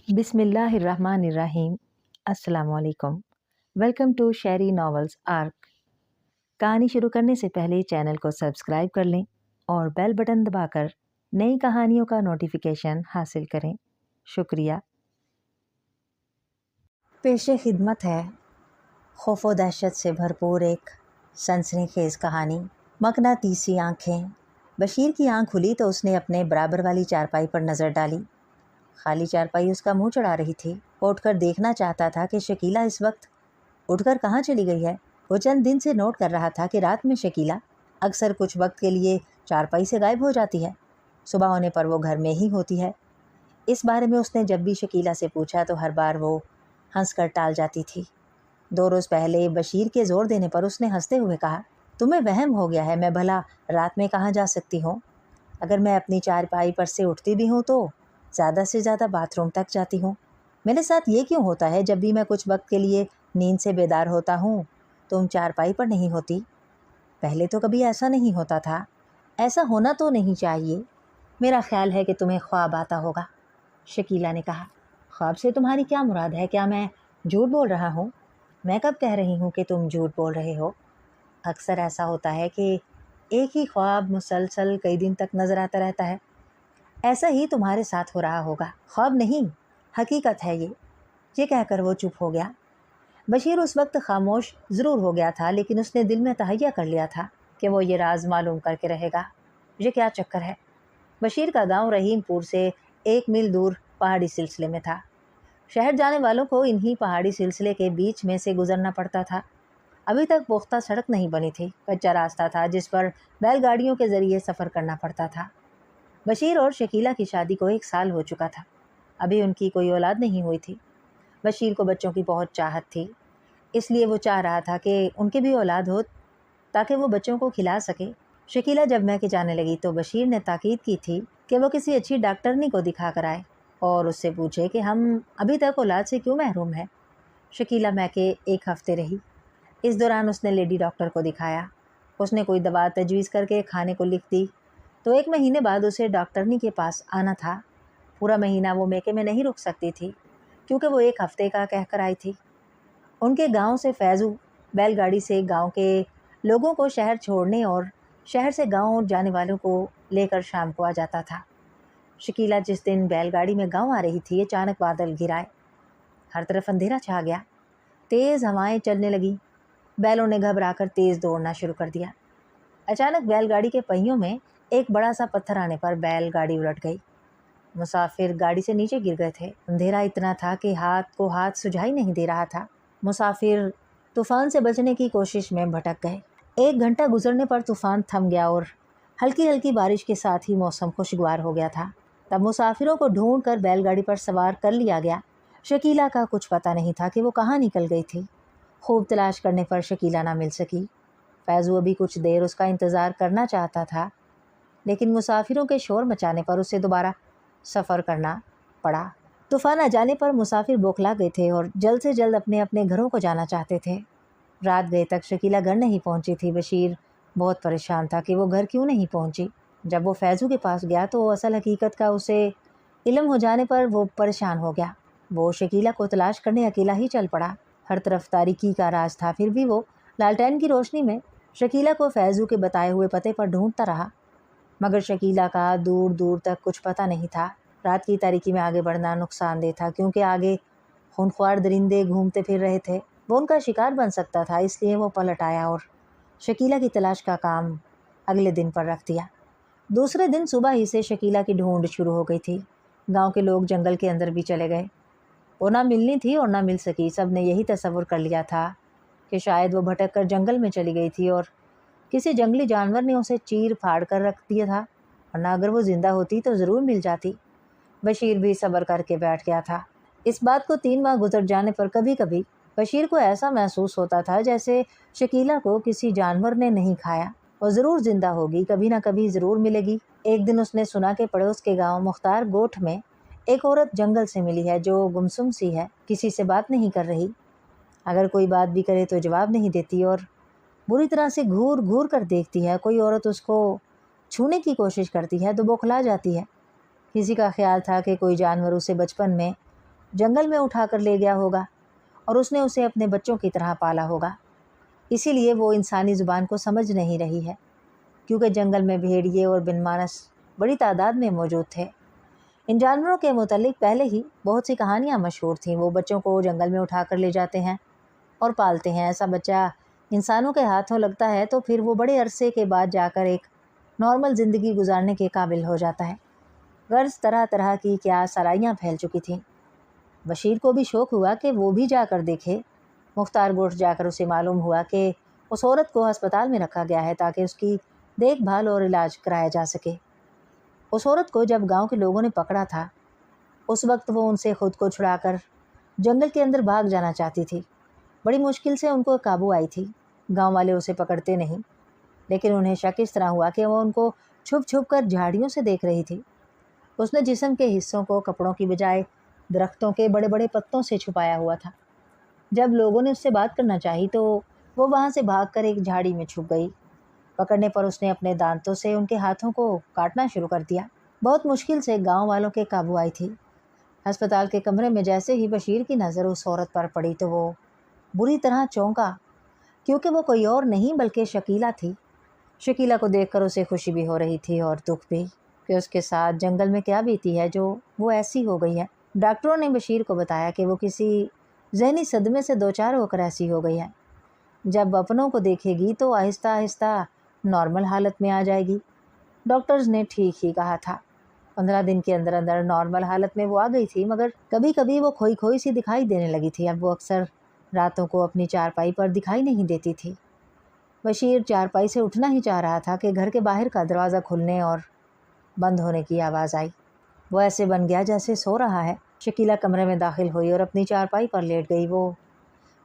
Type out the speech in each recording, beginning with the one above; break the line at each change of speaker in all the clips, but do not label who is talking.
बिस्मिल्लाहिर्रहमानिर्रहीम। अस्सलाम वालेकुम। Welcome to Sheri novels arc. कहानी शुरू करने से पहले चैनल को सब्सक्राइब कर लें और बेल बटन दबाकर नई कहानियों का नोटिफिकेशन हासिल करें। शुक्रिया।
पेशे खिदमत है खौफ व दहशत से भरपूर एक सनसनीखेज कहानी। मकनातीसी आंखें। बशीर की आंख खुली तो उसने अपने बराबर वाली चारपाई पर नज़र डाली। खाली चारपाई उसका मुंह चढ़ा रही थी। वो उठकर देखना चाहता था कि शकीला इस वक्त उठकर कहाँ चली गई है। वो चंद दिन से नोट कर रहा था कि रात में शकीला अक्सर कुछ वक्त के लिए चारपाई से गायब हो जाती है। सुबह होने पर वो घर में ही होती है। इस बारे में उसने जब भी शकीला से पूछा तो हर बार वो हंसकर टाल जाती थी। 2 रोज़ पहले बशीर के ज़ोर देने पर उसने हंसते हुए कहा, तुम्हें वहम हो गया है, मैं भला रात में कहाँ जा सकती हूँ। अगर मैं अपनी चारपाई पर से उठती भी हूँ तो ज़्यादा से ज़्यादा बाथरूम तक जाती हूँ। मेरे साथ ये क्यों होता है, जब भी मैं कुछ वक्त के लिए नींद से बेदार होता हूँ तुम चारपाई पर नहीं होती। पहले तो कभी ऐसा नहीं होता था। ऐसा होना तो नहीं चाहिए। मेरा ख्याल है कि तुम्हें ख्वाब आता होगा। शकीला ने कहा, ख्वाब से तुम्हारी क्या मुराद है? क्या मैं झूठ बोल रहा हूँ? मैं कब कह रही हूँ कि तुम झूठ बोल रहे हो? अक्सर ऐसा होता है कि एक ही ख्वाब मुसलसल कई दिन तक नज़र आता रहता है। ऐसा ही तुम्हारे साथ हो रहा होगा। ख्वाब नहीं, हकीकत है ये कहकर वो चुप हो गया। बशीर उस वक्त खामोश ज़रूर हो गया था, लेकिन उसने दिल में तहैया कर लिया था कि वो ये राज मालूम करके रहेगा। ये क्या चक्कर है? बशीर का गांव रहीमपुर से 1 मील दूर पहाड़ी सिलसिले में था। शहर जाने वालों को इन्हीं पहाड़ी सिलसिले के बीच में से गुजरना पड़ता था। अभी तक पुख्ता सड़क नहीं बनी थी। कच्चा रास्ता था जिस पर बैलगाड़ियों के ज़रिए सफ़र करना पड़ता था। बशीर और शकीला की शादी को 1 साल हो चुका था। अभी उनकी कोई औलाद नहीं हुई थी। बशीर को बच्चों की बहुत चाहत थी, इसलिए वो चाह रहा था कि उनके भी औलाद हो ताकि वो बच्चों को खिला सके। शकीला जब मैके जाने लगी तो बशीर ने ताकीद की थी कि वो किसी अच्छी डॉक्टरनी को दिखा कर आए और उससे पूछे कि हम अभी तक औलाद से क्यों महरूम हैं। शकीला मैके 1 हफ़्ते रही। इस दौरान उसने लेडी डॉक्टर को दिखाया। उसने कोई दवा तजवीज़ करके खाने को लिख दी तो 1 महीने बाद उसे डॉक्टरनी के पास आना था। पूरा महीना वो मैके में नहीं रुक सकती थी क्योंकि वो 1 हफ़्ते का कहकर आई थी। उनके गांव से फैज़ू बैलगाड़ी से गांव के लोगों को शहर छोड़ने और शहर से गांव जाने वालों को लेकर शाम को आ जाता था। शकीला जिस दिन बैलगाड़ी में गांव आ रही थी, अचानक बादल घिर आए। हर तरफ अंधेरा छा गया। तेज़ हवाएं चलने लगी। बैलों ने घबराकर तेज़ दौड़ना शुरू कर दिया। अचानक बैलगाड़ी के पहियों में एक बड़ा सा पत्थर आने पर बैलगाड़ी उलट गई। मुसाफिर गाड़ी से नीचे गिर गए थे। अंधेरा इतना था कि हाथ को हाथ सुझाई नहीं दे रहा था। मुसाफिर तूफान से बचने की कोशिश में भटक गए। 1 घंटा गुजरने पर तूफान थम गया और हल्की हल्की बारिश के साथ ही मौसम खुशगवार हो गया था। तब मुसाफिरों को ढूंढ कर बैलगाड़ी पर सवार कर लिया गया। शकीला का कुछ पता नहीं था कि वो कहाँ निकल गई थी। खूब तलाश करने पर शकीला ना मिल सकी। फैज़ू अभी कुछ देर उसका इंतज़ार करना चाहता था, लेकिन मुसाफिरों के शोर मचाने पर उसे दोबारा सफ़र करना पड़ा। तूफ़ान आ जाने पर मुसाफिर बौखला गए थे और जल्द से जल्द अपने अपने घरों को जाना चाहते थे। रात गए तक शकीला घर नहीं पहुंची थी। बशीर बहुत परेशान था कि वो घर क्यों नहीं पहुंची। जब वो फैज़ू के पास गया तो असल हकीकत का उसे इल्म हो जाने पर वो परेशान हो गया। वो शकीला को तलाश करने अकेला ही चल पड़ा। हर तरफ तारीकी का राज था, फिर भी वो लालटेन की रोशनी में शकीला को फैज़ू के बताए हुए पते पर ढूंढता रहा, मगर शकीला का दूर दूर तक कुछ पता नहीं था। रात की तारीकी में आगे बढ़ना नुकसानदेह था क्योंकि आगे खूंखार दरिंदे घूमते फिर रहे थे। वो उनका शिकार बन सकता था, इसलिए वो पलट आया और शकीला की तलाश का काम अगले दिन पर रख दिया। दूसरे दिन सुबह ही से शकीला की ढूंढ शुरू हो गई थी। गांव के लोग जंगल के अंदर भी चले गए। वो ना मिलनी थी और ना मिल सकी। सब ने यही तसव्वुर कर लिया था कि शायद वो भटक कर जंगल में चली गई थी और किसी जंगली जानवर ने उसे चीर फाड़ कर रख दिया था, वरना अगर वो ज़िंदा होती तो ज़रूर मिल जाती। बशीर भी सब्र करके बैठ गया था। इस बात को 3 माह गुजर जाने पर कभी कभी बशीर को ऐसा महसूस होता था जैसे शकीला को किसी जानवर ने नहीं खाया। वो ज़रूर ज़िंदा होगी, कभी ना कभी ज़रूर मिलेगी। एक दिन उसने सुना कि पड़ोस के गांव मुख्तार गोठ में एक औरत जंगल से मिली है जो गुमसुम सी है, किसी से बात नहीं कर रही। अगर कोई बात भी करे तो जवाब नहीं देती और बुरी तरह से घूर घूर कर देखती है। कोई औरत उसको छूने की कोशिश करती है तो बौखला जाती है। किसी का ख्याल था कि कोई जानवर उसे बचपन में जंगल में उठा कर ले गया होगा और उसने उसे अपने बच्चों की तरह पाला होगा। इसीलिए वो इंसानी ज़ुबान को समझ नहीं रही है, क्योंकि जंगल में भेड़िए और बिनमानस बड़ी तादाद में मौजूद थे। इन जानवरों के मुतालिक पहले ही बहुत सी कहानियाँ मशहूर थीं। वो बच्चों को जंगल में उठा कर ले जाते हैं और पालते हैं। ऐसा बच्चा इंसानों के हाथों लगता है तो फिर वो बड़े अरसे के बाद जाकर एक नॉर्मल ज़िंदगी गुजारने के काबिल हो जाता है। गर्ज तरह तरह की क्या सराइयाँ फैल चुकी थीं। बशीर को भी शौक़ हुआ कि वो भी जाकर देखे। मुख्तार गोश्त जाकर उसे मालूम हुआ कि उस औरत को अस्पताल में रखा गया है ताकि उसकी देखभाल और इलाज कराया जा सके। उस औरत को जब गांव के लोगों ने पकड़ा था, उस वक्त वो उनसे ख़ुद को छुड़ाकर जंगल के अंदर भाग जाना चाहती थी। बड़ी मुश्किल से उनको काबू आई थी। गांव वाले उसे पकड़ते नहीं, लेकिन उन्हें शक इस तरह हुआ कि वो उनको छुप छुप कर झाड़ियों से देख रही थी। उसने जिस्म के हिस्सों को कपड़ों की बजाय दरख्तों के बड़े बड़े पत्तों से छुपाया हुआ था। जब लोगों ने उससे बात करना चाही तो वो वहाँ से भागकर एक झाड़ी में छुप गई। पकड़ने पर उसने अपने दांतों से उनके हाथों को काटना शुरू कर दिया। बहुत मुश्किल से गांव वालों के काबू आई थी। अस्पताल के कमरे में जैसे ही बशीर की नज़र उस औरत पर पड़ी तो वो बुरी तरह चौंका, क्योंकि वो कोई और नहीं बल्कि शकीला थी। शकीला को देखकर उसे खुशी भी हो रही थी और दुख भी, कि उसके साथ जंगल में क्या बीती है जो वो ऐसी हो गई है। डॉक्टरों ने बशीर को बताया कि वो किसी जहनी सदमे से दो चार होकर ऐसी हो गई है। जब अपनों को देखेगी तो आहिस्ता आहिस्ता नॉर्मल हालत में आ जाएगी। डॉक्टर्स ने ठीक ही कहा था। 15 दिन के अंदर अंदर नॉर्मल हालत में वो आ गई थी, मगर कभी कभी वो खोई खोई सी दिखाई देने लगी थी। अब वो अक्सर रातों को अपनी चारपाई पर दिखाई नहीं देती थी। बशीर चारपाई से उठना ही चाह रहा था कि घर के बाहर का दरवाज़ा खुलने और बंद होने की आवाज़ आई। वो ऐसे बन गया जैसे सो रहा है। शकीला कमरे में दाखिल हुई और अपनी चारपाई पर लेट गई। वो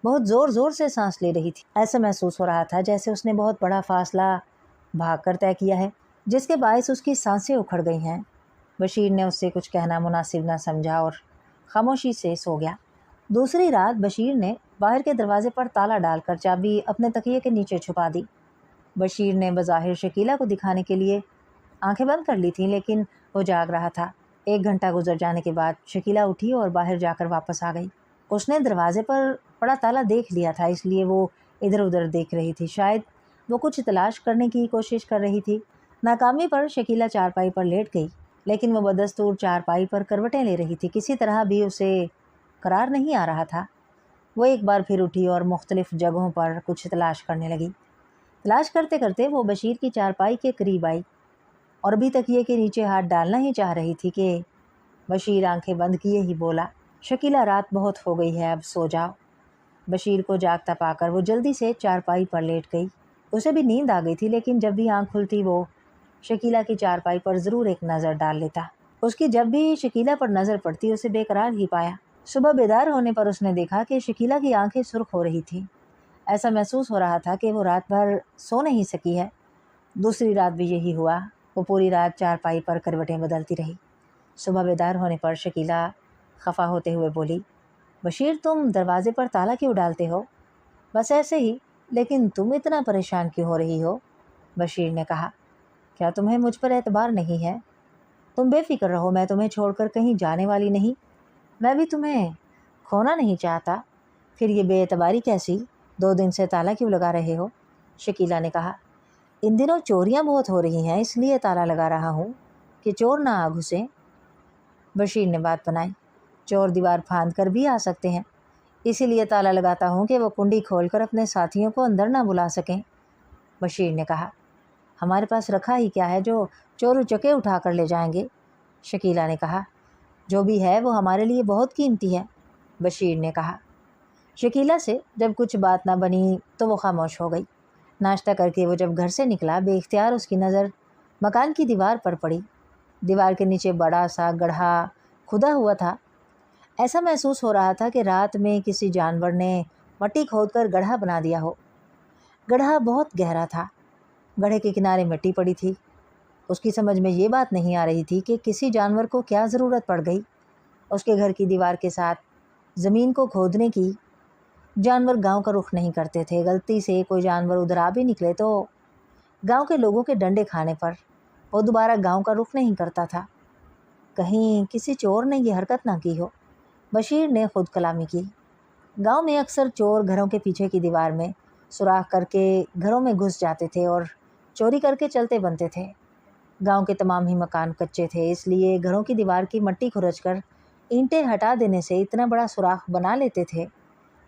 बहुत ज़ोर ज़ोर से सांस ले रही थी। ऐसा महसूस हो रहा था जैसे उसने बहुत बड़ा फासला भाग कर तय किया है, जिसके बायस उसकी सांसें उखड़ गई हैं। बशीर ने उससे कुछ कहना मुनासिब न समझा और खामोशी से सो गया। दूसरी रात बशीर ने बाहर के दरवाजे पर ताला डालकर चाबी अपने तकिए के नीचे छुपा दी। बशीर ने बज़ाहिर शकीला को दिखाने के लिए आंखें बंद कर ली थीं, लेकिन वो जाग रहा था। 1 घंटा गुजर जाने के बाद शकीला उठी और बाहर जाकर वापस आ गई। उसने दरवाजे पर पड़ा ताला देख लिया था, इसलिए वो इधर उधर देख रही थी। शायद वो कुछ तलाश करने की कोशिश कर रही थी। नाकामी पर शकीला चारपाई पर लेट गई, लेकिन वो बदस्तूर चारपाई पर करवटें ले रही थी। किसी तरह भी उसे करार नहीं आ रहा था। वो एक बार फिर उठी और मुख्तलिफ जगहों पर कुछ तलाश करने लगी। तलाश करते करते वो बशीर की चारपाई के करीब आई और अभी तकिए के नीचे हाथ डालना ही चाह रही थी कि बशीर आंखें बंद किए ही बोला, शकीला रात बहुत हो गई है, अब सो जाओ। बशीर को जागता पाकर वो जल्दी से चारपाई पर लेट गई। उसे भी नींद आ गई थी, लेकिन जब भी आंख खुलती वो शकीला की चारपाई पर ज़रूर एक नज़र डाल लेता। उसकी जब भी शकीला पर नज़र पड़ती उसे बेकरार ही पाया। सुबह बेदार होने पर उसने देखा कि शकीला की आंखें सुर्ख हो रही थीं। ऐसा महसूस हो रहा था कि वो रात भर सो नहीं सकी है। दूसरी रात भी यही हुआ। वो पूरी रात चारपाई पर करवटें बदलती रही। सुबह बेदार होने पर शकीला खफा होते हुए बोली, बशीर तुम दरवाजे पर ताला क्यों डालते हो? बस ऐसे ही, लेकिन तुम इतना परेशान क्यों हो रही हो? बशीर ने कहा, क्या तुम्हें मुझ पर एतबार नहीं है? तुम बेफिक्र रहो, मैं तुम्हें छोड़कर कहीं जाने वाली नहीं। मैं भी तुम्हें खोना नहीं चाहता। फिर ये बेएतबारी कैसी? 2 दिन से ताला क्यों लगा रहे हो? शकीला ने कहा, इन दिनों चोरियां बहुत हो रही हैं, इसलिए ताला लगा रहा हूँ कि चोर ना आ घुसें। बशीर ने बात बनाई, चोर दीवार फांद कर भी आ सकते हैं, इसीलिए ताला लगाता हूँ कि वो कुंडी खोलकर अपने साथियों को अंदर ना बुला सकें। बशीर ने कहा, हमारे पास रखा ही क्या है जो चोर उचके उठा कर ले जाएंगे? शकीला ने कहा, जो भी है वो हमारे लिए बहुत कीमती है। बशीर ने कहा। शकीला से जब कुछ बात ना बनी तो वो खामोश हो गई। नाश्ता करके वो जब घर से निकला, बेख्तियार उसकी नज़र मकान की दीवार पर पड़ी। दीवार के नीचे बड़ा सा गड्ढा खुदा हुआ था। ऐसा महसूस हो रहा था कि रात में किसी जानवर ने मट्टी खोदकर गड्ढा बना दिया हो। गड्ढा बहुत गहरा था। गड्ढे के किनारे मिट्टी पड़ी थी। उसकी समझ में ये बात नहीं आ रही थी कि किसी जानवर को क्या ज़रूरत पड़ गई उसके घर की दीवार के साथ ज़मीन को खोदने की। जानवर गांव का रुख नहीं करते थे। गलती से कोई जानवर उधर आ भी निकले तो गांव के लोगों के डंडे खाने पर वो दोबारा गांव का रुख नहीं करता था। कहीं किसी चोर ने ये हरकत ना की हो। बशीर ने खुद कलामी की। गांव में अक्सर चोर घरों के पीछे की दीवार में सुराख करके घरों में घुस जाते थे और चोरी करके चलते बनते थे। गांव के तमाम ही मकान कच्चे थे, इसलिए घरों की दीवार की मट्टी खुरचकर ईंटें हटा देने से इतना बड़ा सुराख बना लेते थे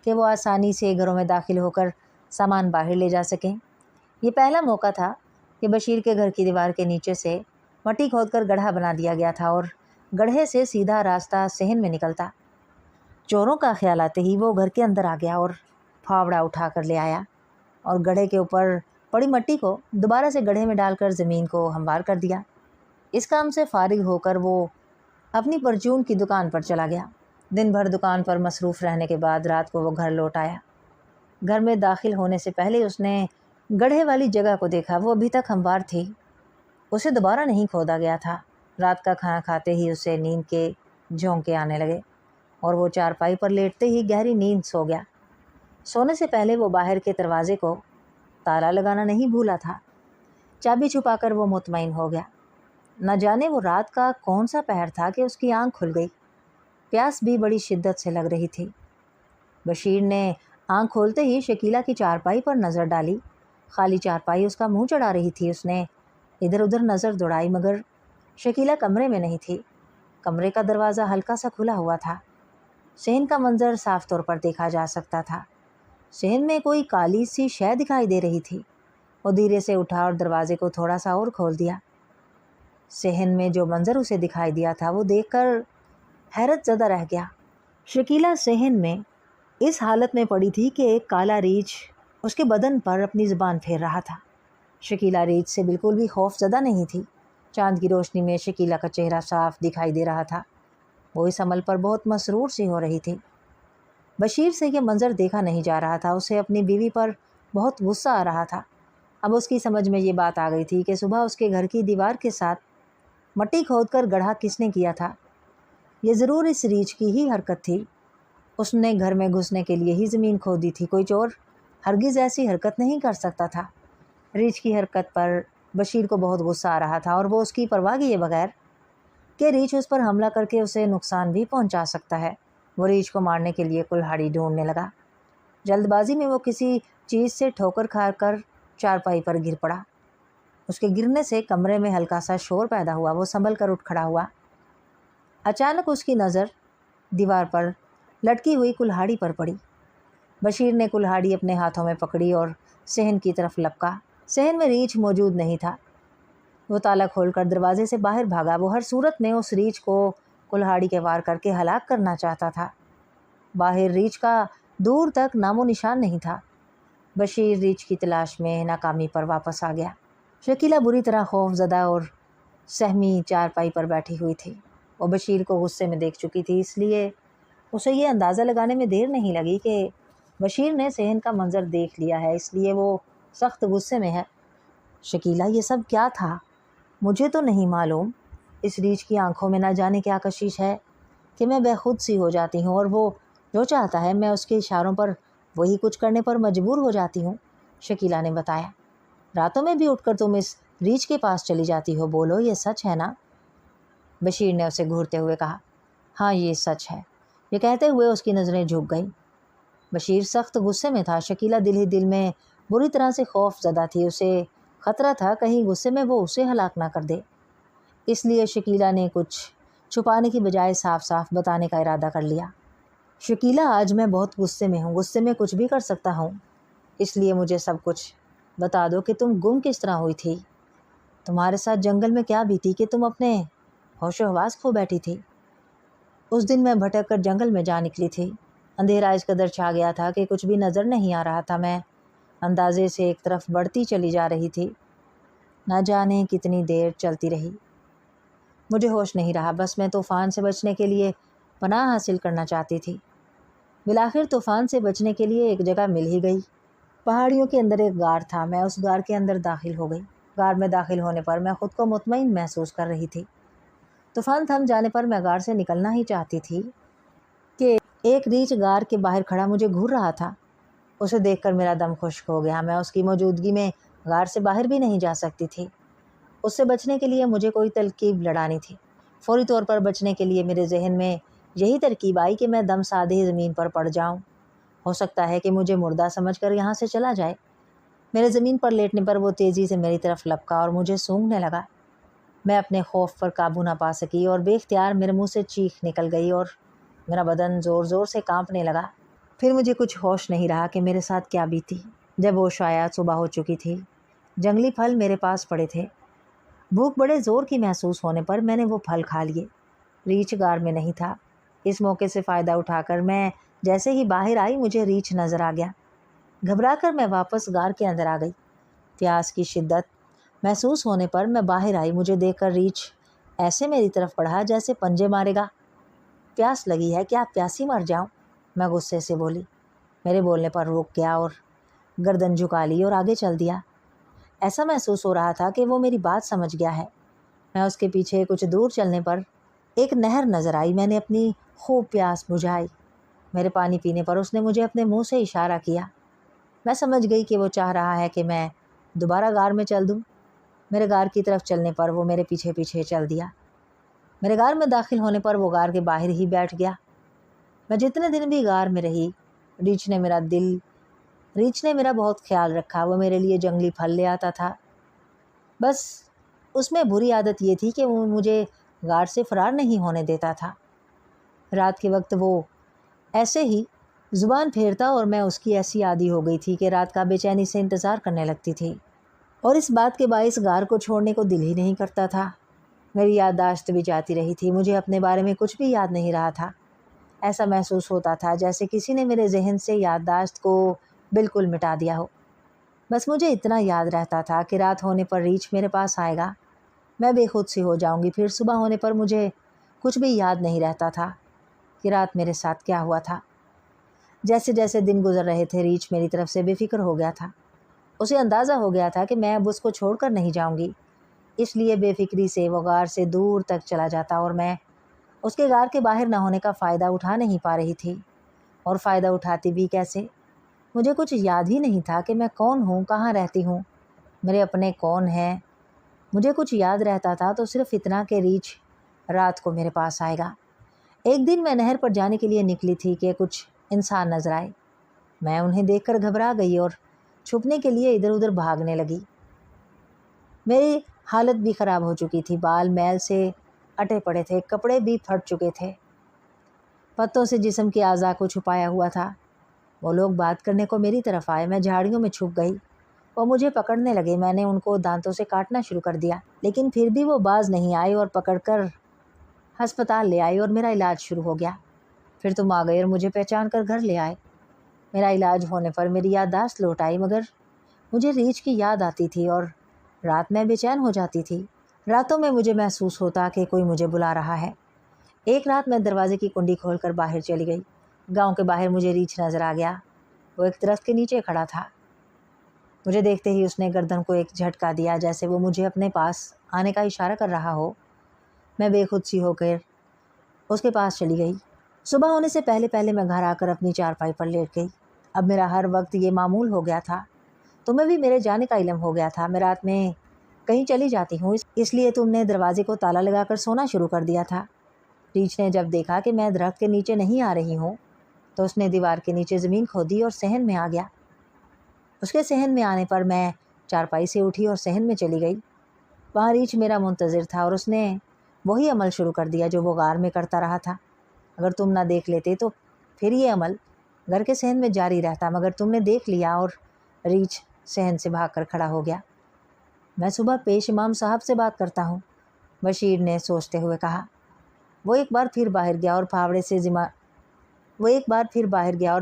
कि वो आसानी से घरों में दाखिल होकर सामान बाहर ले जा सकें। ये पहला मौका था कि बशीर के घर की दीवार के नीचे से मट्टी खोदकर गड्ढा बना दिया गया था और गड्ढे से सीधा रास्ता सहन में निकलता। चोरों का ख्याल आते ही वो घर के अंदर आ गया और फावड़ा उठा कर ले आया और गड्ढे के ऊपर पड़ी मट्टी को दोबारा से गड्ढे में डालकर ज़मीन को हमवार कर दिया। इस काम से फारिग होकर वो अपनी परचून की दुकान पर चला गया। दिन भर दुकान पर मसरूफ़ रहने के बाद रात को वो घर लौट आया। घर में दाखिल होने से पहले उसने गड्ढे वाली जगह को देखा। वो अभी तक हमवार थी, उसे दोबारा नहीं खोदा गया था। रात का खाना खाते ही उसे नींद के झोंके आने लगे और वो चारपाई पर लेटते ही गहरी नींद सो गया। सोने से पहले वो बाहर के दरवाजे को ताला लगाना नहीं भूला था। चाबी छुपाकर वो मुतमईन हो गया। न जाने वो रात का कौन सा पहर था कि उसकी आंख खुल गई। प्यास भी बड़ी शिद्दत से लग रही थी। बशीर ने आंख खोलते ही शकीला की चारपाई पर नज़र डाली। खाली चारपाई उसका मुंह चढ़ा रही थी। उसने इधर उधर नज़र दौड़ाई मगर शकीला कमरे में नहीं थी। कमरे का दरवाज़ा हल्का सा खुला हुआ था। सहन का मंजर साफ तौर पर देखा जा सकता था। सहन में कोई काली सी शय दिखाई दे रही थी। वो धीरे से उठा और दरवाजे को थोड़ा सा और खोल दिया। सहन में जो मंजर उसे दिखाई दिया था वो देखकर हैरत ज़दा रह गया। शकीला सहन में इस हालत में पड़ी थी कि एक काला रीछ उसके बदन पर अपनी ज़ुबान फेर रहा था। शकीला रीछ से बिल्कुल भी खौफज़दा नहीं थी। चांद की रोशनी में शकीला का चेहरा साफ दिखाई दे रहा था। वो इस अमल पर बहुत मसरूर सी हो रही थी। बशीर से ये मंजर देखा नहीं जा रहा था। उसे अपनी बीवी पर बहुत गुस्सा आ रहा था। अब उसकी समझ में ये बात आ गई थी कि सुबह उसके घर की दीवार के साथ मट्टी खोदकर गड्ढा किसने किया था। ये ज़रूर इस रीछ की ही हरकत थी। उसने घर में घुसने के लिए ही ज़मीन खोदी थी। कोई चोर हरगिज़ ऐसी हरकत नहीं कर सकता था। रीछ की हरकत पर बशीर को बहुत गुस्सा आ रहा था और वो उसकी परवाह किए बगैर कि रीछ उस पर हमला करके उसे नुकसान भी पहुंचा सकता है, वो रीछ को मारने के लिए कुल्हाड़ी ढूंढने लगा। जल्दबाजी में वो किसी चीज़ से ठोकर खाकर चारपाई पर गिर पड़ा। उसके गिरने से कमरे में हल्का सा शोर पैदा हुआ। वो संभल कर उठ खड़ा हुआ। अचानक उसकी नज़र दीवार पर लटकी हुई कुल्हाड़ी पर पड़ी। बशीर ने कुल्हाड़ी अपने हाथों में पकड़ी और सहन की तरफ लपका। सहन में रीछ मौजूद नहीं था। वो ताला खोलकर दरवाजे से बाहर भागा। वो हर सूरत में उस रीछ को कुल्हाड़ी के वार करके हलाक करना चाहता था। बाहर रीछ का दूर तक नामो निशान नहीं था। बशीर रीछ की तलाश में नाकामी पर वापस आ गया। शकीला बुरी तरह खौफज़दा और सहमी चारपाई पर बैठी हुई थी। वो बशीर को गुस्से में देख चुकी थी, इसलिए उसे ये अंदाज़ा लगाने में देर नहीं लगी कि बशीर ने सहन का मंजर देख लिया है, इसलिए वो सख्त गुस्से में है। शकीला, ये सब क्या था? मुझे तो नहीं मालूम। इस रीछ की आंखों में ना जाने क्या कशिश है कि मैं बेखुद सी हो जाती हूँ और वो जो चाहता है मैं उसके इशारों पर वही कुछ करने पर मजबूर हो जाती हूँ। शकीला ने बताया। रातों में भी उठकर तुम इस रीछ के पास चली जाती हो। बोलो, ये सच है ना? बशीर ने उसे घूरते हुए कहा। हाँ, ये सच है। ये कहते हुए उसकी नज़रें झुक गईं। बशीर सख्त गुस्से में था। शकीला दिल ही दिल में बुरी तरह से खौफज़दा थी। उसे ख़तरा था कहीं गुस्से में वो उसे हलाक ना कर दे। इसलिए शकीला ने कुछ छुपाने की बजाय साफ साफ बताने का इरादा कर लिया। शकीला, आज मैं बहुत गुस्से में हूँ। गुस्से में कुछ भी कर सकता हूँ, इसलिए मुझे सब कुछ बता दो कि तुम गुम किस तरह हुई थी। तुम्हारे साथ जंगल में क्या बीती कि तुम अपने होशो हवास खो बैठी थी। उस दिन मैं भटक कर जंगल में जा निकली थी। अंधेरा इस कदर छा गया था कि कुछ भी नज़र नहीं आ रहा था। मैं अंदाजे से एक तरफ बढ़ती चली जा रही थी। ना जाने कितनी देर चलती रही। मुझे होश नहीं रहा। बस मैं तूफ़ान से बचने के लिए पनाह हासिल करना चाहती थी। बिलाखिर तूफ़ान से बचने के लिए एक जगह मिल ही गई। पहाड़ियों के अंदर एक गार था। मैं उस गार के अंदर दाखिल हो गई। गार में दाखिल होने पर मैं ख़ुद को मुतमईन महसूस कर रही थी। तूफ़ान थम जाने पर मैं गार से निकलना ही चाहती थी कि एक रीछ गार के बाहर खड़ा मुझे घूर रहा था। उसे देखकर मेरा दम खुश्क हो गया। मैं उसकी मौजूदगी में गार से बाहर भी नहीं जा सकती थी। उससे बचने के लिए मुझे कोई तरकीब लड़ानी थी। फौरी तौर पर बचने के लिए मेरे जहन में یہی ترکیب آئی کہ میں دم سادے ہی زمین پر پڑ جاؤں، ہو سکتا ہے کہ مجھے مردہ سمجھ کر یہاں سے چلا جائے۔ میرے زمین پر لیٹنے پر وہ تیزی سے میری طرف لپکا اور مجھے سونگھنے لگا۔ میں اپنے خوف پر قابو نہ پا سکی اور بے اختیار میرے منہ سے چیخ نکل گئی اور میرا بدن زور زور سے کانپنے لگا۔ پھر مجھے کچھ ہوش نہیں رہا کہ میرے ساتھ کیا بیتی۔ جب ہوش آیا صبح ہو چکی تھی، جنگلی پھل میرے پاس پڑے تھے۔ بھوک بڑے زور کی محسوس ہونے پر میں نے وہ پھل کھا لیے۔ ریچھ غار میں نہیں تھا۔ اس موقع سے فائدہ اٹھا کر میں جیسے ہی باہر آئی مجھے ریچھ نظر آ گیا۔ گھبرا کر میں واپس غار کے اندر آ گئی۔ پیاس کی شدت محسوس ہونے پر میں باہر آئی۔ مجھے دیکھ کر ریچھ ایسے میری طرف بڑھا جیسے پنجے مارے گا۔ پیاس لگی ہے، کیا پیاسی مر جاؤں؟ میں غصے سے بولی۔ میرے بولنے پر رک گیا اور گردن جھکا لی اور آگے چل دیا۔ ایسا محسوس ہو رہا تھا کہ وہ میری بات سمجھ گیا ہے۔ میں اس کے پیچھے کچھ دور چلنے پر ایک نہر نظر آئی۔ میں نے اپنی خوب پیاس بجھائی۔ میرے پانی پینے پر اس نے مجھے اپنے منہ سے اشارہ کیا۔ میں سمجھ گئی کہ وہ چاہ رہا ہے کہ میں دوبارہ غار میں چل دوں۔ میرے غار کی طرف چلنے پر وہ میرے پیچھے پیچھے چل دیا۔ میرے غار میں داخل ہونے پر وہ غار کے باہر ہی بیٹھ گیا۔ میں جتنے دن بھی غار میں رہی، ریچھ نے میرا بہت خیال رکھا۔ وہ میرے لیے جنگلی پھل لے آتا تھا۔ بس اس میں بری عادت یہ تھی کہ وہ مجھے غار سے فرار نہیں ہونے دیتا تھا۔ رات کے وقت وہ ایسے ہی زبان پھیرتا اور میں اس کی ایسی عادی ہو گئی تھی کہ رات کا بے چینی سے انتظار کرنے لگتی تھی، اور اس بات کے باعث غار کو چھوڑنے کو دل ہی نہیں کرتا تھا۔ میری یادداشت بھی جاتی رہی تھی۔ مجھے اپنے بارے میں کچھ بھی یاد نہیں رہا تھا۔ ایسا محسوس ہوتا تھا جیسے کسی نے میرے ذہن سے یادداشت کو بالکل مٹا دیا ہو۔ بس مجھے اتنا یاد رہتا تھا کہ رات ہونے پر ریچھ میرے پاس آئے گا، میں بے خود سی ہو جاؤں گی۔ پھر صبح ہونے پر مجھے کچھ بھی یاد نہیں رہتا تھا کہ رات میرے ساتھ کیا ہوا تھا۔ جیسے جیسے دن گزر رہے تھے ریچھ میری طرف سے بے فکر ہو گیا تھا۔ اسے اندازہ ہو گیا تھا کہ میں اب اس کو چھوڑ کر نہیں جاؤں گی، اس لیے بے فکری سے وہ غار سے دور تک چلا جاتا اور میں اس کے غار کے باہر نہ ہونے کا فائدہ اٹھا نہیں پا رہی تھی۔ اور فائدہ اٹھاتی بھی کیسے؟ مجھے کچھ یاد ہی نہیں تھا کہ میں کون ہوں، کہاں رہتی ہوں، میرے اپنے کون ہیں۔ مجھے کچھ یاد رہتا تھا تو صرف اتنا کہ ریچھ رات کو میرے پاس آئے گا۔ ایک دن میں نہر پر جانے کے لیے نکلی تھی کہ کچھ انسان نظر آئے۔ میں انہیں دیکھ کر گھبرا گئی اور چھپنے کے لیے ادھر ادھر بھاگنے لگی۔ میری حالت بھی خراب ہو چکی تھی، بال میل سے اٹے پڑے تھے، کپڑے بھی پھٹ چکے تھے، پتوں سے جسم کے اعضاء کو چھپایا ہوا تھا۔ وہ لوگ بات کرنے کو میری طرف آئے، میں جھاڑیوں میں چھپ گئی۔ وہ مجھے پکڑنے لگے، میں نے ان کو دانتوں سے کاٹنا شروع کر دیا، لیکن پھر بھی وہ باز نہیں آئے اور پکڑ کر ہسپتال لے آئے اور میرا علاج شروع ہو گیا۔ پھر تم آ گئے اور مجھے پہچان کر گھر لے آئے۔ میرا علاج ہونے پر میری یادداشت لوٹ آئی، مگر مجھے ریچھ کی یاد آتی تھی اور رات میں بے چین ہو جاتی تھی۔ راتوں میں مجھے محسوس ہوتا کہ کوئی مجھے بلا رہا ہے۔ ایک رات میں دروازے کی کنڈی کھول کر باہر چلی گئی۔ گاؤں کے باہر مجھے ریچھ نظر آ گیا۔ وہ ایک درخت کے نیچے کھڑا تھا۔ مجھے دیکھتے ہی اس نے گردن کو ایک جھٹکا دیا جیسے وہ مجھے اپنے پاس آنے کا اشارہ کر رہا ہو۔ میں بے خود سی ہو کر اس کے پاس چلی گئی۔ صبح ہونے سے پہلے پہلے میں گھر آ کر اپنی چارپائی پر لیٹ گئی۔ اب میرا ہر وقت یہ معمول ہو گیا تھا۔ تمہیں بھی میرے جانے کا علم ہو گیا تھا۔ میں رات میں کہیں چلی جاتی ہوں، اس لیے تم نے دروازے کو تالا لگا کر سونا شروع کر دیا تھا۔ ریچھ نے جب دیکھا کہ میں درخت کے نیچے نہیں آ رہی ہوں تو اس نے دیوار کے نیچے زمین کھودی اور صحن میں آ گیا۔ اس کے صحن میں آنے پر میں چارپائی سے اٹھی اور صحن میں چلی گئی۔ وہاں ریچھ میرا منتظر تھا اور اس نے وہی عمل شروع کر دیا جو وہ غار میں کرتا رہا تھا۔ اگر تم نہ دیکھ لیتے تو پھر یہ عمل گھر کے صحن میں جاری رہتا، مگر تم نے دیکھ لیا اور ریچھ صحن سے بھاگ کر کھڑا ہو گیا۔ میں صبح پیش امام صاحب سے بات کرتا ہوں، بشیر نے سوچتے ہوئے کہا۔ وہ ایک بار پھر باہر گیا اور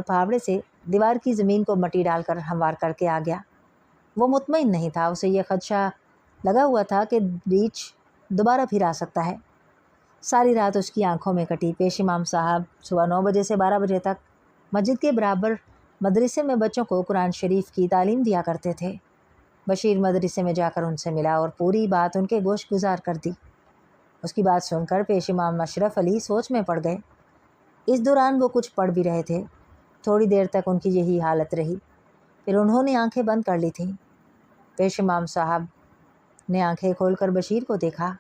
پھاوڑے سے دیوار کی زمین کو مٹی ڈال کر ہموار کر کے آ گیا۔ وہ مطمئن نہیں تھا، اسے یہ خدشہ لگا ہوا تھا کہ ریچھ دوبارہ پھر آ سکتا ہے۔ ساری رات اس کی آنکھوں میں کٹی۔ پیش امام صاحب صبح 9 بجے سے 12 بجے تک مسجد کے برابر مدرسے میں بچوں کو قرآن شریف کی تعلیم دیا کرتے تھے۔ بشیر مدرسے میں جا کر ان سے ملا اور پوری بات ان کے گوش گزار کر دی۔ اس کی بات سن کر پیش امام اشرف علی سوچ میں پڑ گئے۔ اس دوران وہ کچھ پڑھ بھی رہے تھے۔ تھوڑی دیر تک ان کی یہی حالت رہی، پھر انہوں نے آنکھیں بند کر لی تھیں۔ پیش امام صاحب نے آنکھیں کھول کر بشیر کو دیکھا۔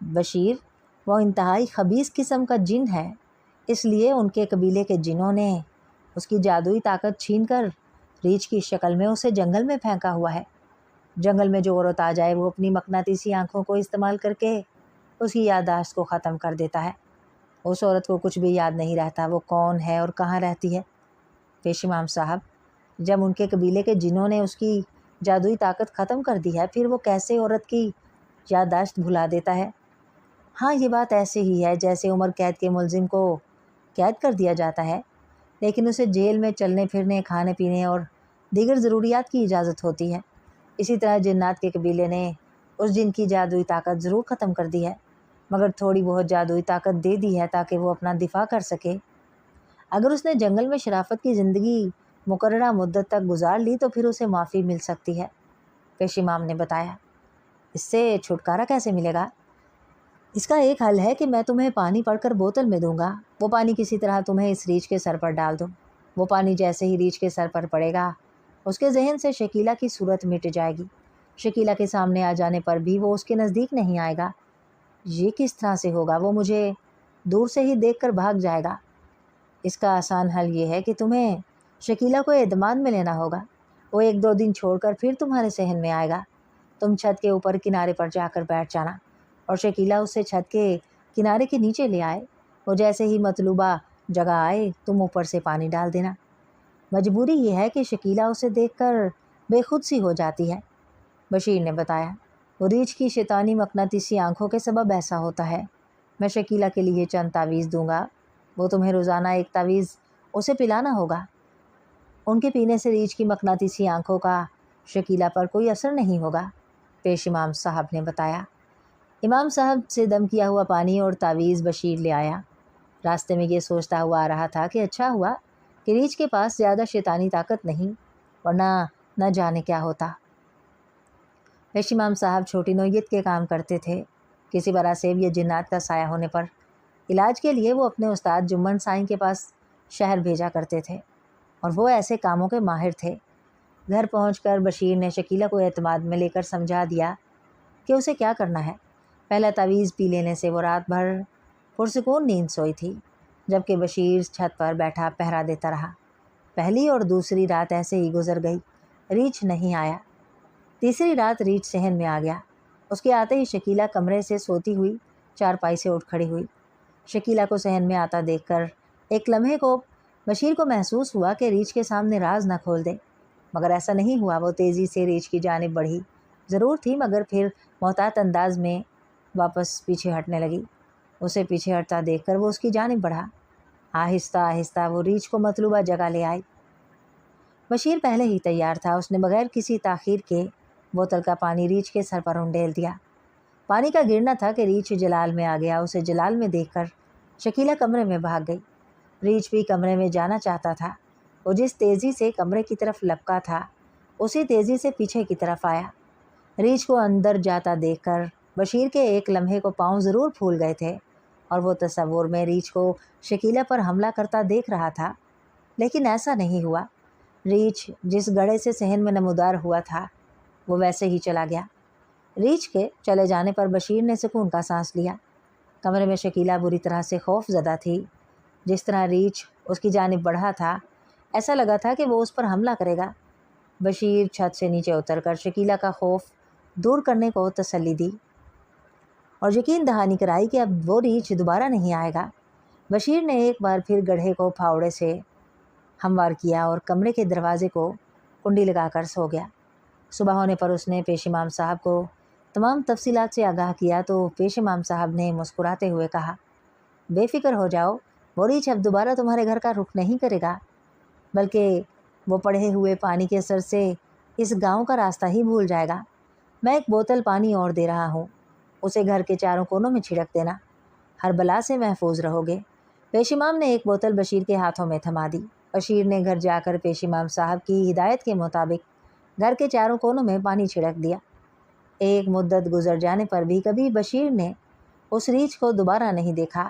بشیر، وہ انتہائی خبیث قسم کا جن ہے، اس لیے ان کے قبیلے کے جنوں نے اس کی جادوئی طاقت چھین کر ریچھ کی شکل میں اسے جنگل میں پھینکا ہوا ہے۔ جنگل میں جو عورت آ جائے وہ اپنی مقناطیسی آنکھوں کو استعمال کر کے اس کی یادداشت کو ختم کر دیتا ہے۔ اس عورت کو کچھ بھی یاد نہیں رہتا وہ کون ہے اور کہاں رہتی ہے۔ پیش امام صاحب، جب ان کے قبیلے کے جنوں نے اس کی جادوئی طاقت ختم کر دی ہے، پھر وہ کیسے عورت کی یادداشت بھلا دیتا ہے؟ ہاں، یہ بات ایسے ہی ہے جیسے عمر قید کے ملزم کو قید کر دیا جاتا ہے، لیکن اسے جیل میں چلنے پھرنے، کھانے پینے اور دیگر ضروریات کی اجازت ہوتی ہے۔ اسی طرح جنات کے قبیلے نے اس جن کی جادوئی طاقت ضرور ختم کر دی ہے، مگر تھوڑی بہت جادوئی طاقت دے دی ہے تاکہ وہ اپنا دفاع کر سکے۔ اگر اس نے جنگل میں شرافت کی زندگی مقررہ مدت تک گزار لی تو پھر اسے معافی مل سکتی ہے۔ پیش امام نے بتایا، اس سے چھٹکارا کیسے ملے گا؟ اس کا ایک حل ہے کہ میں تمہیں پانی پڑھ کر بوتل میں دوں گا، وہ پانی کسی طرح تمہیں اس ریچھ کے سر پر ڈال دو۔ وہ پانی جیسے ہی ریچھ کے سر پر پڑے گا، اس کے ذہن سے شکیلہ کی صورت مٹ جائے گی۔ شکیلہ کے سامنے آ جانے پر بھی وہ اس کے نزدیک نہیں آئے گا۔ یہ کس طرح سے ہوگا؟ وہ مجھے دور سے ہی دیکھ کر بھاگ جائے گا۔ اس کا آسان حل یہ ہے کہ تمہیں شکیلہ کو اعتماد میں لینا ہوگا۔ وہ 1-2 دن چھوڑ کر پھر تمہارے صحن میں آئے گا۔ تم چھت کے اوپر کنارے پر جا کر بیٹھ جانا اور شکیلہ اسے چھت کے کنارے کے نیچے لے آئے۔ وہ جیسے ہی مطلوبہ جگہ آئے تم اوپر سے پانی ڈال دینا۔ مجبوری یہ ہے کہ شکیلہ اسے دیکھ کر بے خود سی ہو جاتی ہے۔ بشیر نے بتایا، وہ ریچھ کی شیطانی مقناطیسی آنکھوں کے سبب ایسا ہوتا ہے۔ میں شکیلہ کے لیے چند تعویذ دوں گا، وہ تمہیں روزانہ ایک تعویذ اسے پلانا ہوگا۔ ان کے پینے سے ریچھ کی مقناطیسی آنکھوں کا شکیلہ پر کوئی اثر نہیں ہوگا، پیش امام صاحب نے بتایا۔ امام صاحب سے دم کیا ہوا پانی اور تعویذ بشیر لے آیا۔ راستے میں یہ سوچتا ہوا آ رہا تھا کہ اچھا ہوا کہ ریچھ کے پاس زیادہ شیطانی طاقت نہیں، ورنہ نہ جانے کیا ہوتا۔ پیش امام صاحب چھوٹی نوعیت کے کام کرتے تھے۔ کسی براسیب یا جنات کا سایہ ہونے پر علاج کے لیے وہ اپنے استاد جمن سائیں کے پاس شہر بھیجا کرتے تھے، اور وہ ایسے کاموں کے ماہر تھے۔ گھر پہنچ کر بشیر نے شکیلہ کو اعتماد میں لے کر سمجھا دیا کہ اسے کیا کرنا ہے۔ پہلا تعویذ پی لینے سے وہ رات بھر پرسکون نیند سوئی تھی، جبکہ بشیر چھت پر بیٹھا پہرا دیتا رہا۔ پہلی اور دوسری رات ایسے ہی گزر گئی، ریچھ نہیں آیا۔ تیسری رات ریچھ صحن میں آ گیا۔ اس کے آتے ہی شکیلہ کمرے سے سوتی ہوئی چارپائی سے اٹھ کھڑی ہوئی۔ شکیلہ کو صحن میں آتا دیکھ کر ایک لمحے کو بشیر کو محسوس ہوا کہ ریچھ کے سامنے راز نہ کھول دے، مگر ایسا نہیں ہوا۔ وہ تیزی سے ریچھ کی جانب بڑھی ضرور تھی، مگر پھر محتاط انداز میں واپس پیچھے ہٹنے لگی۔ اسے پیچھے ہٹتا دیکھ کر وہ اس کی جانب بڑھا۔ آہستہ آہستہ وہ ریچھ کو مطلوبہ جگہ لے آئی۔ بشیر پہلے ہی تیار تھا۔ اس نے بغیر کسی تاخیر کے بوتل کا پانی ریچھ کے سر پر انڈیل دیا۔ پانی کا گرنا تھا کہ ریچھ جلال میں آ گیا۔ اسے جلال میں دیکھ کر شکیلہ کمرے میں بھاگ گئی۔ ریچھ بھی کمرے میں جانا چاہتا تھا۔ وہ جس تیزی سے کمرے کی طرف لپکا تھا، اسی تیزی سے پیچھے کی طرف آیا۔ ریچھ کو اندر جاتا دیکھ کر بشیر کے ایک لمحے کو پاؤں ضرور پھول گئے تھے، اور وہ تصور میں ریچھ کو شکیلہ پر حملہ کرتا دیکھ رہا تھا، لیکن ایسا نہیں ہوا۔ ریچھ جس گڑھے سے صحن میں نمودار ہوا تھا وہ ویسے ہی چلا گیا۔ ریچھ کے چلے جانے پر بشیر نے سکون کا سانس لیا۔ کمرے میں شکیلہ بری طرح سے خوف زدہ تھی۔ جس طرح ریچھ اس کی جانب بڑھا تھا، ایسا لگا تھا کہ وہ اس پر حملہ کرے گا۔ بشیر چھت سے نیچے اتر کر شکیلہ کا خوف دور کرنے کو تسلی دی اور یقین دہانی کرائی کہ اب وہ ریچھ دوبارہ نہیں آئے گا۔ بشیر نے ایک بار پھر گڑھے کو پھاوڑے سے ہموار کیا اور کمرے کے دروازے کو کنڈی لگا کر سو گیا۔ صبح ہونے پر اس نے پیش امام صاحب کو تمام تفصیلات سے آگاہ کیا تو پیش امام صاحب نے مسکراتے ہوئے کہا، بے فکر ہو جاؤ، وہ ریچھ اب دوبارہ تمہارے گھر کا رخ نہیں کرے گا، بلکہ وہ پڑھے ہوئے پانی کے اثر سے اس گاؤں کا راستہ ہی بھول جائے گا۔ میں ایک بوتل پانی اور دے رہا ہوں، اسے گھر کے چاروں کونوں میں چھڑک دینا، ہر بلا سے محفوظ رہو گے۔ پیش امام نے ایک بوتل بشیر کے ہاتھوں میں تھما دی۔ بشیر نے گھر جا کر پیش امام صاحب کی ہدایت کے مطابق گھر کے چاروں کونوں میں پانی چھڑک دیا۔ ایک مدت گزر جانے پر بھی کبھی بشیر نے اس ریچھ کو دوبارہ نہیں دیکھا۔